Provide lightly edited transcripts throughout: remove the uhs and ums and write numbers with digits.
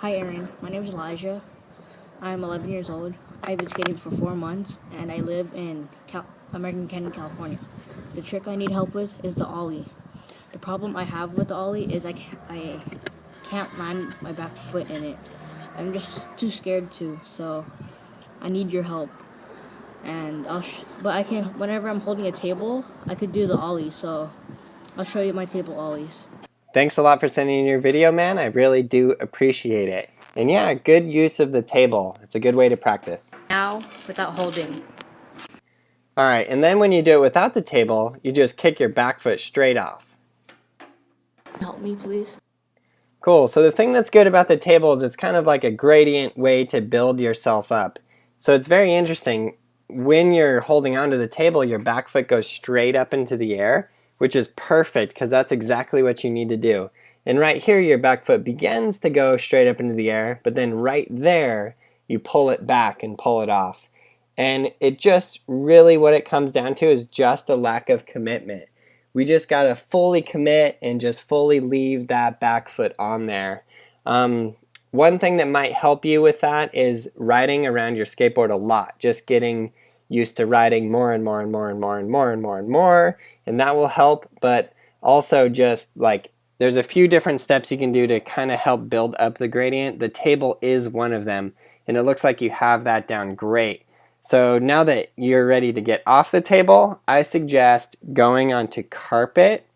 Hi Aaron, my name is Elijah. I'm 11 years old. I've been skating for 4 months and I live in American Canyon, California. The trick I need help with is the ollie. The problem I have with the ollie is I can't land my back foot in it. I'm just too scared to, so I need your help. And but I can, whenever I'm holding a table, I could do the ollie, so I'll show you my table ollies. Thanks a lot for sending in your video, man. I really do appreciate it. And yeah, good use of the table. It's a good way to practice. Now, without holding. All right, and then when you do it without the table, you just kick your back foot straight off. Help me, please. Cool, so the thing that's good about the table is it's kind of like a gradient way to build yourself up. So it's very interesting. When you're holding onto the table, your back foot goes straight up into the air, which is perfect because that's exactly what you need to do. And right here, your back foot begins to go straight up into the air, but then right there, you pull it back and pull it off. And it just really, what it comes down to is just a lack of commitment. We just got to fully commit and just fully leave that back foot on there. One thing that might help you with that is riding around your skateboard a lot, just getting used to riding more and more and more and more and more and more and more, and that will help. But also just like there's a few different steps you can do to kind of help build up the gradient. The table is one of them, and it looks like you have that down great. So now that you're ready to get off the table, I suggest going onto carpet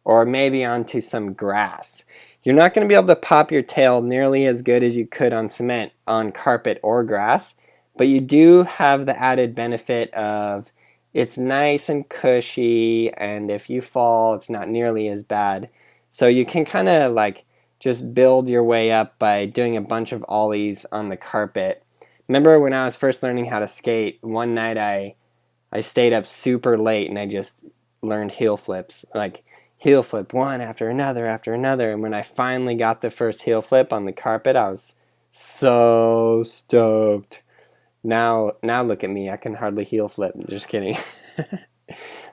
or maybe onto some grass. You're not going to be able to pop your tail nearly as good as you could on cement on carpet or grass, but you do have the added benefit of it's nice and cushy, and if you fall, it's not nearly as bad. So you can kind of like just build your way up by doing a bunch of ollies on the carpet. Remember when I was first learning how to skate, one night I stayed up super late and I just learned heel flips, like heel flip one after another, and when I finally got the first heel flip on the carpet, I was so stoked. Now look at me, I can hardly heel flip. Just kidding.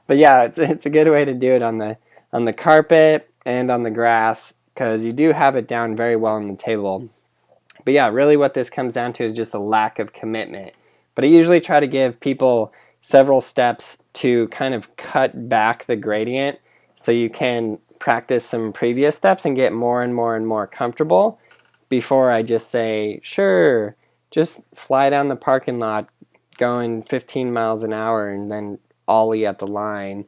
But yeah, it's a good way to do it on the carpet and on the grass because you do have it down very well on the table. But yeah, really what this comes down to is just a lack of commitment. But I usually try to give people several steps to kind of cut back the gradient so you can practice some previous steps and get more and more and more comfortable before I just say, sure, just fly down the parking lot going 15 miles an hour and then ollie at the line,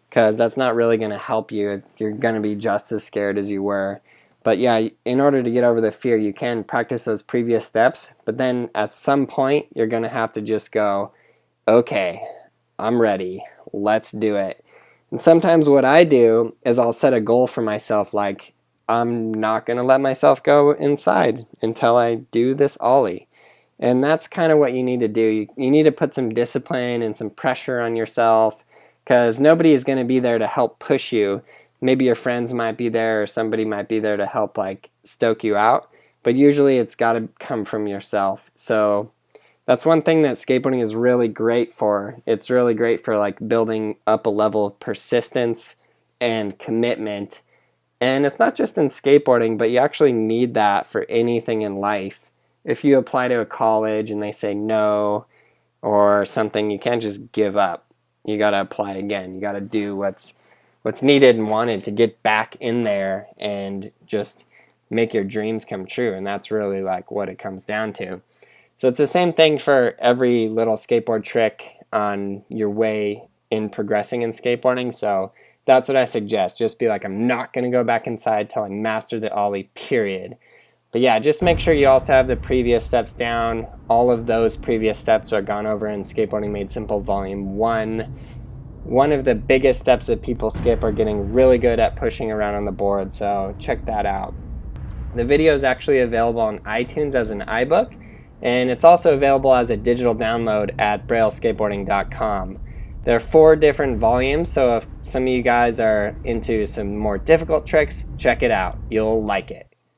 because that's not really going to help you. You're going to be just as scared as you were. But yeah, in order to get over the fear, you can practice those previous steps, but then at some point, you're going to have to just go, okay, I'm ready, let's do it. And sometimes what I do is I'll set a goal for myself, like I'm not going to let myself go inside until I do this ollie. And that's kind of what you need to do. You need to put some discipline and some pressure on yourself because nobody is going to be there to help push you. Maybe your friends might be there or somebody might be there to help like stoke you out, but usually it's got to come from yourself. So that's one thing that skateboarding is really great for. It's really great for like building up a level of persistence and commitment. And it's not just in skateboarding, but you actually need that for anything in life. If you apply to a college and they say no or something, you can't just give up. You got to apply again. You got to do what's needed and wanted to get back in there and just make your dreams come true. And that's really like what it comes down to. So it's the same thing for every little skateboard trick on your way in progressing in skateboarding. So that's what I suggest. Just be like, I'm not going to go back inside till I master the ollie, period. But yeah, just make sure you also have the previous steps down. All of those previous steps are gone over in Skateboarding Made Simple Volume 1. One of the biggest steps that people skip are getting really good at pushing around on the board, so check that out. The video is actually available on iTunes as an iBook, and it's also available as a digital download at brailleskateboarding.com. There are 4 different volumes, so if some of you guys are into some more difficult tricks, check it out. You'll like it.